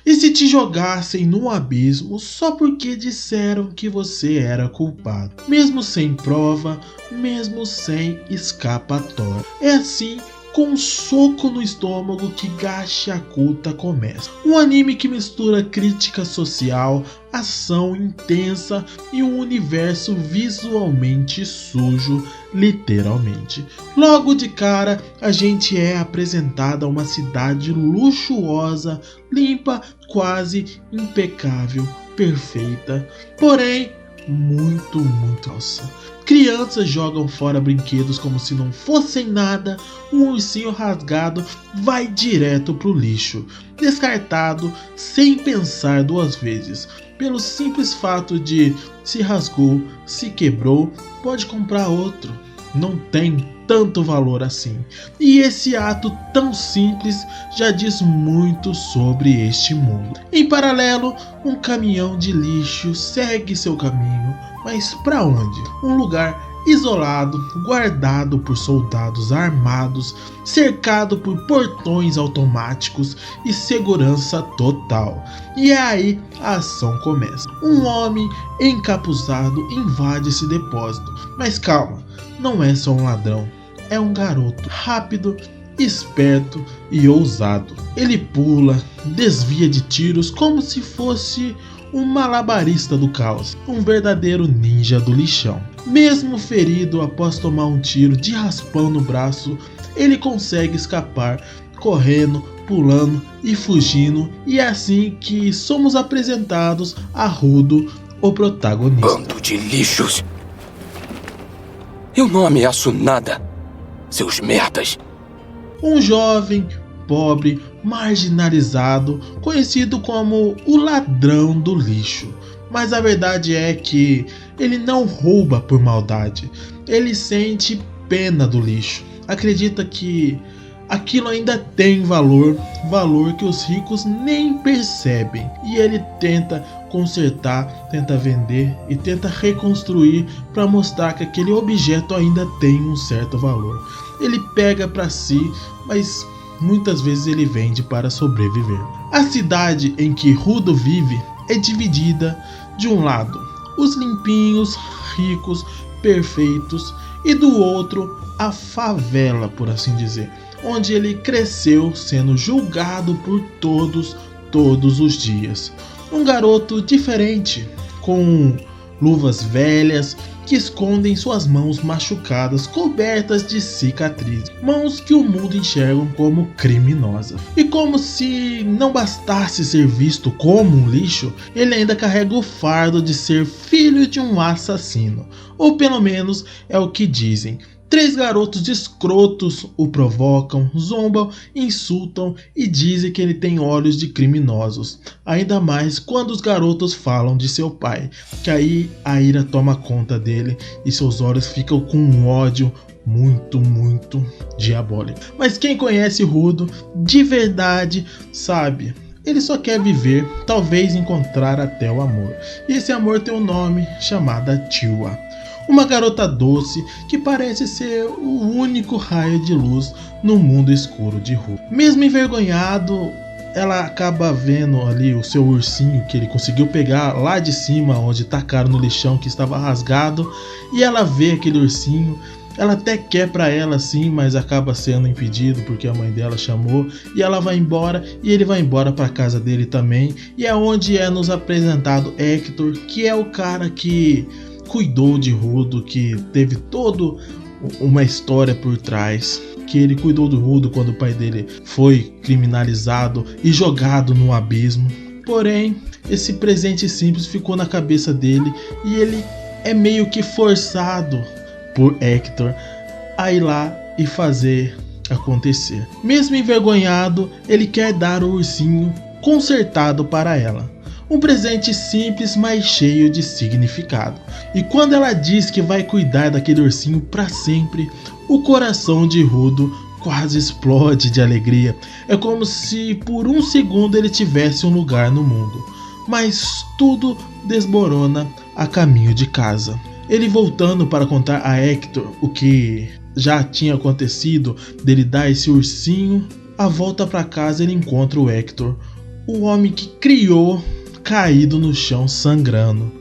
E se te jogassem no abismo só porque disseram que você era culpado, mesmo sem prova, mesmo sem escapatória. É assim, com um soco no estômago, que Gacha Oculta começa. Um anime que mistura crítica social, ação intensa e um universo visualmente sujo, literalmente. Logo de cara, a gente é apresentado a uma cidade luxuosa, limpa, quase impecável, perfeita, porém muito falsa. Crianças jogam fora brinquedos como se não fossem nada. Um ursinho rasgado vai direto pro lixo, descartado sem pensar duas vezes. Pelo simples fato de se rasgou, se quebrou, pode comprar outro. Não tem tanto valor assim. E esse ato tão simples já diz muito sobre este mundo. Em paralelo, um caminhão de lixo segue seu caminho, mas para onde? Um lugar isolado, guardado por soldados armados, cercado por portões automáticos e segurança total. E é aí a ação começa. Um homem encapuzado invade esse depósito. Mas calma, não é só um ladrão, é um garoto rápido, esperto e ousado. Ele pula, desvia de tiros como se fosse um malabarista do caos, um verdadeiro ninja do lixão. Mesmo ferido após tomar um tiro de raspão no braço, ele consegue escapar, correndo, pulando e fugindo, e é assim que somos apresentados a Rudo, o protagonista. Bando de lixos! Eu não ameaço nada, seus merdas! Um jovem, pobre, marginalizado, conhecido como o ladrão do lixo. Mas a verdade é que ele não rouba por maldade, ele sente pena do lixo, acredita que aquilo ainda tem valor que os ricos nem percebem, e ele tenta consertar, tenta vender e tenta reconstruir para mostrar que aquele objeto ainda tem um certo valor. Ele pega para si, mas muitas vezes ele vende para sobreviver. A cidade em que Rudo vive é dividida: de um lado, os limpinhos, ricos, perfeitos, e do outro, a favela, por assim dizer, onde ele cresceu sendo julgado por todos os dias. Um garoto diferente, com luvas velhas que escondem suas mãos machucadas, cobertas de cicatrizes, mãos que o mundo enxerga como criminosas. E como se não bastasse ser visto como um lixo, ele ainda carrega o fardo de ser filho de um assassino, ou pelo menos é o que dizem. 3 garotos escrotos o provocam, zombam, insultam e dizem que ele tem olhos de criminosos. Ainda mais quando os garotos falam de seu pai, que aí a ira toma conta dele e seus olhos ficam com um ódio muito diabólico. Mas quem conhece Rudo de verdade sabe, ele só quer viver, talvez encontrar até o amor. E esse amor tem um nome, chamada Tiwa. Uma garota doce que parece ser o único raio de luz no mundo escuro de Rudo. Mesmo envergonhado, ela acaba vendo ali o seu ursinho que ele conseguiu pegar lá de cima, onde tacaram no lixão, que estava rasgado, e ela vê aquele ursinho. Ela até quer pra ela assim, mas acaba sendo impedido porque a mãe dela chamou, e ela vai embora e ele vai embora pra casa dele também. E é onde é nos apresentado Hector, que é o cara que cuidou de Rudo, que teve toda uma história por trás, que ele cuidou do Rudo quando o pai dele foi criminalizado e jogado no abismo. Porém, esse presente simples ficou na cabeça dele e ele é meio que forçado por Hector a ir lá e fazer acontecer. Mesmo envergonhado, ele quer dar o ursinho consertado para ela. Um presente simples, mas cheio de significado. E quando ela diz que vai cuidar daquele ursinho para sempre, o coração de Rudo quase explode de alegria. É como se por um segundo ele tivesse um lugar no mundo. Mas tudo desmorona a caminho de casa. Ele voltando para contar a Hector o que já tinha acontecido, dele dar esse ursinho. À volta para casa ele encontra o Hector o homem que criou caído no chão sangrando.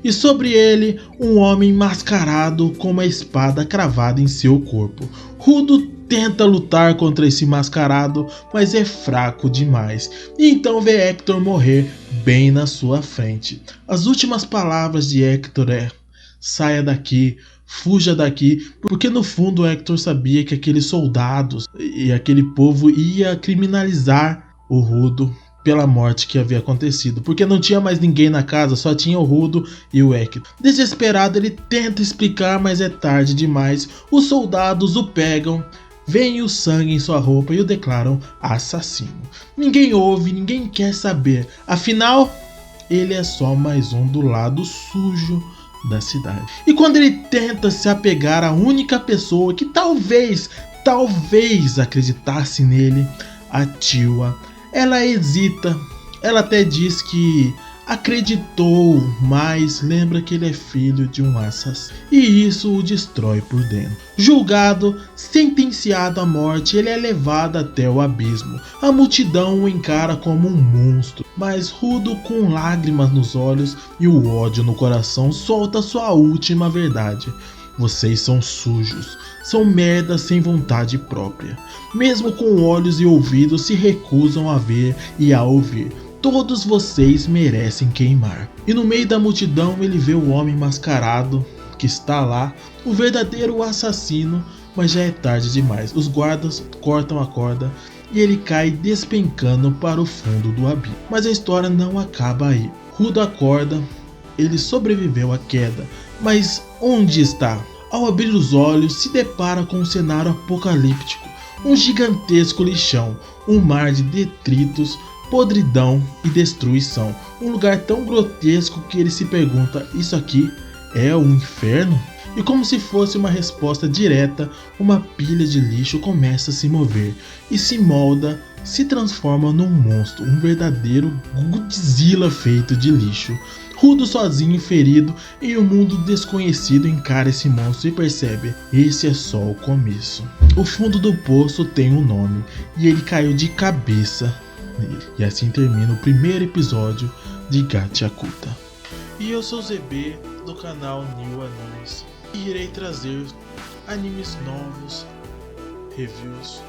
E sobre ele, um homem mascarado com uma espada cravada em seu corpo. Rudo tenta lutar contra esse mascarado, mas é fraco demais. E então vê Hector morrer bem na sua frente. As últimas palavras de Hector é: saia daqui, fuja daqui, porque no fundo Hector sabia que aqueles soldados e aquele povo ia criminalizar o Rudo pela morte que havia acontecido, porque não tinha mais ninguém na casa, só tinha o Rudo e o Hector. Desesperado, ele tenta explicar, mas é tarde demais. Os soldados o pegam, veem o sangue em sua roupa e o declaram assassino. Ninguém ouve, ninguém quer saber, afinal, ele é só mais um do lado sujo da cidade. E quando ele tenta se apegar à única pessoa que talvez acreditasse nele, a Tila, ela hesita. Ela até diz que acreditou, mas lembra que ele é filho de um assassino. E isso o destrói por dentro. Julgado, sentenciado à morte, ele é levado até o abismo. A multidão o encara como um monstro, mas Rudo, com lágrimas nos olhos e o ódio no coração, solta sua última verdade. Vocês são sujos, são merda sem vontade própria. Mesmo com olhos e ouvidos, se recusam a ver e a ouvir. Todos vocês merecem queimar. E no meio da multidão ele vê o homem mascarado que está lá, o verdadeiro assassino, mas já é tarde demais. Os guardas cortam a corda e ele cai despencando para o fundo do abismo. Mas a história não acaba aí. Rudo acorda, ele sobreviveu à queda, mas onde está? Ao abrir os olhos, se depara com um cenário apocalíptico, um gigantesco lixão, um mar de detritos, podridão e destruição. Um lugar tão grotesco que ele se pergunta: isso aqui é um inferno? E como se fosse uma resposta direta, uma pilha de lixo começa a se mover e se molda, se transforma num monstro, um verdadeiro Godzilla feito de lixo. Rudo, sozinho e ferido em um mundo desconhecido, encara esse monstro e percebe: esse é só o começo. O fundo do poço tem um nome e ele caiu de cabeça nele. E assim termina o primeiro episódio de Gachakuta. E eu sou o ZB do canal New Animes e irei trazer animes novos, reviews,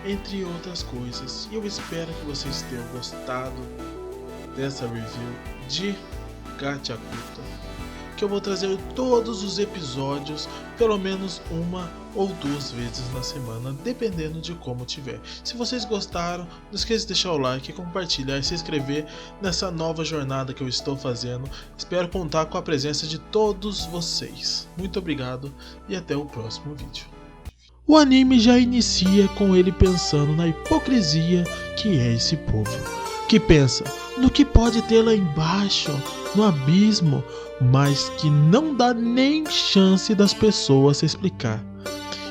entre outras coisas. E eu espero que vocês tenham gostado dessa review de Gachakuta, que eu vou trazer todos os episódios, pelo menos uma ou duas vezes na semana, dependendo de como tiver. Se vocês gostaram, não esqueça de deixar o like, compartilhar e se inscrever nessa nova jornada que eu estou fazendo. Espero contar com a presença de todos vocês. Muito obrigado e até o próximo vídeo. O anime já inicia com ele pensando na hipocrisia que é esse povo, que pensa no que pode ter lá embaixo, no abismo, mas que não dá nem chance das pessoas se explicar.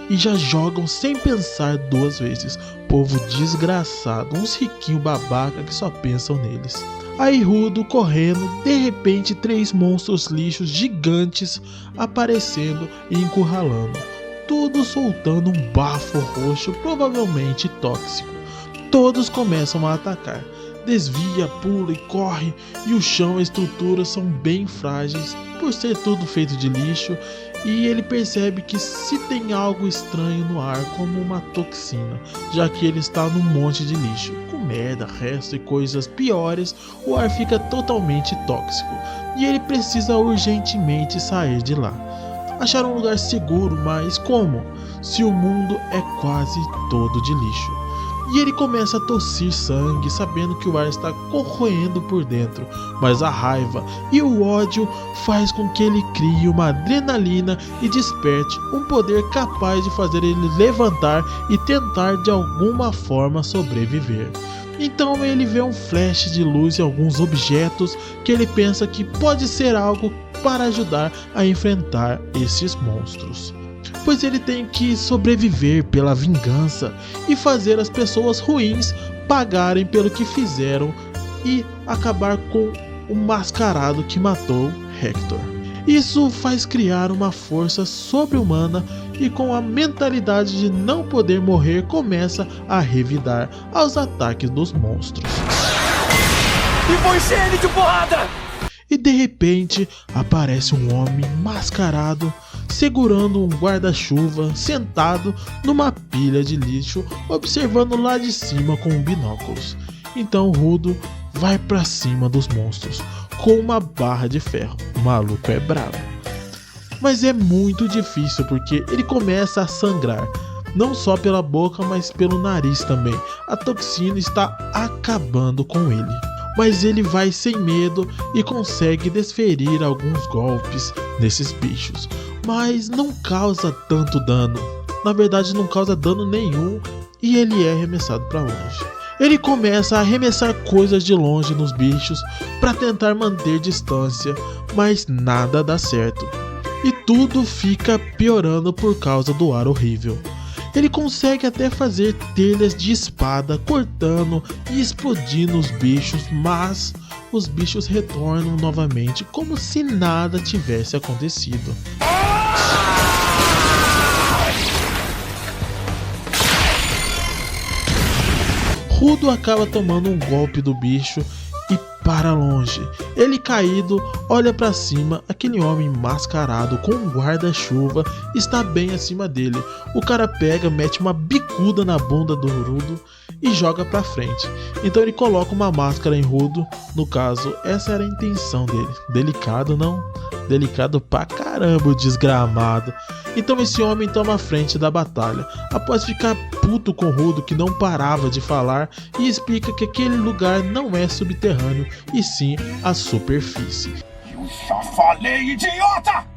E já jogam sem pensar duas vezes. Povo desgraçado, uns riquinhos babaca que só pensam neles. Aí Rudo correndo, de repente 3 monstros lixos gigantes aparecendo e encurralando. Tudo soltando um bafo roxo, provavelmente tóxico. Todos começam a atacar. Desvia, pula e corre, e o chão e a estrutura são bem frágeis por ser tudo feito de lixo, e ele percebe que se tem algo estranho no ar, como uma toxina, já que ele está num monte de lixo, com merda, resto e coisas piores, o ar fica totalmente tóxico, e ele precisa urgentemente sair de lá. Achar um lugar seguro, mas como? Se o mundo é quase todo de lixo. E ele começa a tossir sangue, sabendo que o ar está corroendo por dentro, mas a raiva e o ódio faz com que ele crie uma adrenalina e desperte um poder capaz de fazer ele levantar e tentar de alguma forma sobreviver. Então ele vê um flash de luz em alguns objetos que ele pensa que pode ser algo para ajudar a enfrentar esses monstros. Pois ele tem que sobreviver pela vingança e fazer as pessoas ruins pagarem pelo que fizeram e acabar com o mascarado que matou Hector. Isso faz criar uma força sobre-humana e com a mentalidade de não poder morrer começa a revidar aos ataques dos monstros. e vou encher ele de porrada! E de repente aparece um homem mascarado segurando um guarda-chuva sentado numa pilha de lixo, observando lá de cima com binóculos. Então Rudo vai pra cima dos monstros com uma barra de ferro. O maluco é bravo. Mas é muito difícil porque ele começa a sangrar, não só pela boca, mas pelo nariz também. A toxina está acabando com ele. Mas ele vai sem medo e consegue desferir alguns golpes nesses bichos. Mas não causa tanto dano. Na verdade não causa dano nenhum e ele é arremessado para longe. Ele começa a arremessar coisas de longe nos bichos para tentar manter distância, mas nada dá certo. E tudo fica piorando por causa do ar horrível. Ele consegue até fazer telhas de espada cortando e explodindo os bichos, mas os bichos retornam novamente como se nada tivesse acontecido. Rudo acaba tomando um golpe do bicho e para longe. Ele caído, olha para cima, aquele homem mascarado com um guarda-chuva está bem acima dele. O cara pega, mete uma bicuda na bunda do Rudo e joga para frente. Então ele coloca uma máscara em Rudo, no caso, essa era a intenção dele. Delicado, não? Delicado pra caramba o desgramado. Então esse homem toma a frente da batalha, após ficar puto com Rudo que não parava de falar e explica que aquele lugar não é subterrâneo e sim a superfície. Eu já falei, idiota!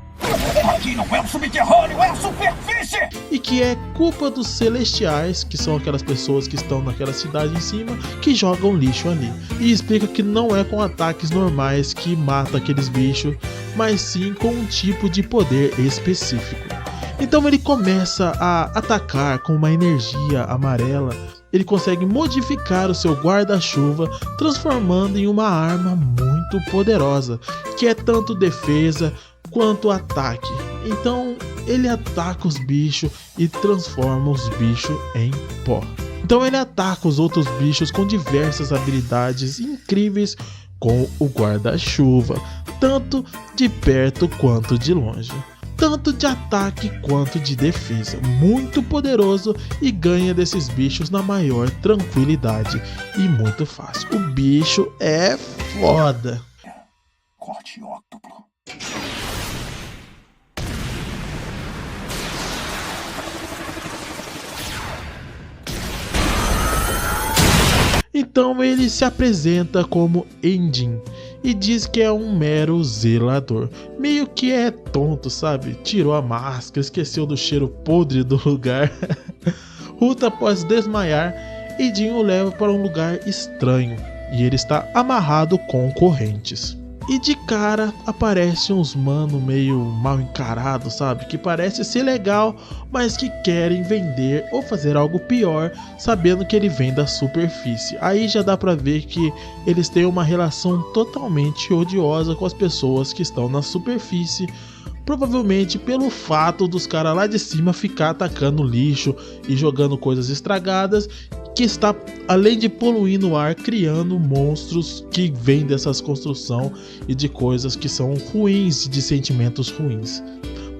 Aqui não é o subterrâneo, é a superfície! E que é culpa dos celestiais, que são aquelas pessoas que estão naquela cidade em cima, que jogam lixo ali. E explica que não é com ataques normais que mata aqueles bichos, mas sim com um tipo de poder específico. Então ele começa a atacar com uma energia amarela. Ele consegue modificar o seu guarda-chuva, transformando em uma arma muito poderosa, que é tanto defesa quanto ataque. Então ele ataca os bichos e transforma os bichos em pó. Então ele ataca os outros bichos com diversas habilidades incríveis com o guarda-chuva, tanto de perto quanto de longe. Tanto de ataque quanto de defesa, muito poderoso e ganha desses bichos na maior tranquilidade e muito fácil. O bicho é foda. Corte óctuplo. Então ele se apresenta como Endin e diz que é um mero zelador. Meio que é tonto, sabe? Tirou a máscara, esqueceu do cheiro podre do lugar. Ruto, após desmaiar, Endin o leva para um lugar estranho e ele está amarrado com correntes. E de cara aparece uns mano meio mal encarado, sabe? Que parece ser legal, mas que querem vender ou fazer algo pior, sabendo que ele vem da superfície. Aí já dá pra ver que eles têm uma relação totalmente odiosa com as pessoas que estão na superfície. Provavelmente pelo fato dos caras lá de cima ficar atacando lixo e jogando coisas estragadas, que está, além de poluir no ar, criando monstros que vêm dessas construções e de coisas que são ruins, de sentimentos ruins.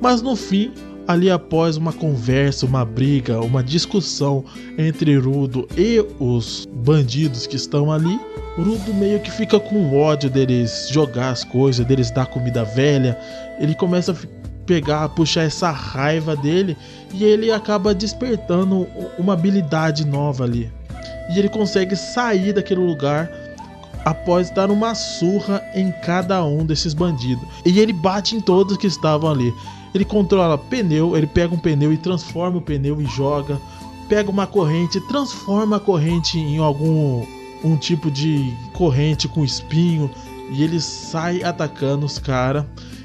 Mas no fim, ali após uma conversa, uma briga, uma discussão entre Rudo e os bandidos que estão ali, Rudo meio que fica com ódio deles jogar as coisas, deles dar comida velha. Ele começa a puxar essa raiva dele e ele acaba despertando uma habilidade nova ali. E ele consegue sair daquele lugar após dar uma surra em cada um desses bandidos. E ele bate em todos que estavam ali. Ele controla pneu, ele pega um pneu e transforma o pneu e joga. Pega uma corrente, transforma a corrente em um tipo de corrente com espinho. E ele sai atacando os caras.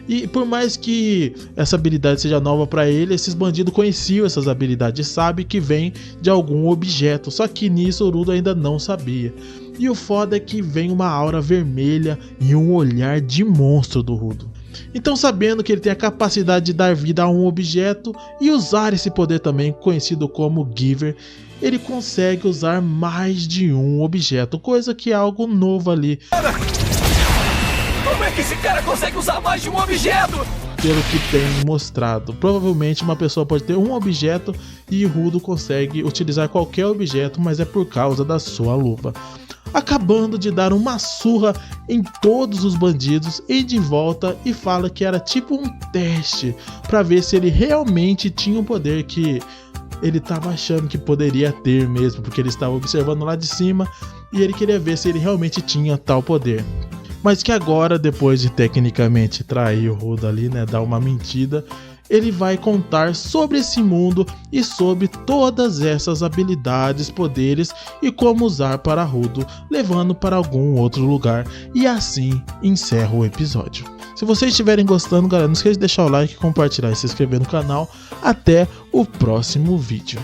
E por mais que essa habilidade seja nova pra ele, esses bandidos conheciam essas habilidades, sabem que vem de algum objeto. Só que nisso o Rudo ainda não sabia. E o foda é que vem uma aura vermelha e um olhar de monstro do Rudo. Então, sabendo que ele tem a capacidade de dar vida a um objeto e usar esse poder também, conhecido como Giver, ele consegue usar mais de um objeto, coisa que é algo novo ali. Como é que esse cara consegue usar mais de um objeto? Pelo que tem mostrado, provavelmente uma pessoa pode ter um objeto e Rudo consegue utilizar qualquer objeto, mas é por causa da sua luva. Acabando de dar uma surra em todos os bandidos, Andy volta e fala que era tipo um teste para ver se ele realmente tinha o poder que ele estava achando que poderia ter mesmo, porque ele estava observando lá de cima e ele queria ver se ele realmente tinha tal poder. Mas que agora, depois de tecnicamente trair o Rudo ali, né, dar uma mentira, ele vai contar sobre esse mundo e sobre todas essas habilidades, poderes e como usar para Rudo, levando para algum outro lugar, e assim encerra o episódio. Se vocês estiverem gostando, galera, não esqueça de deixar o like, compartilhar e se inscrever no canal. Até o próximo vídeo.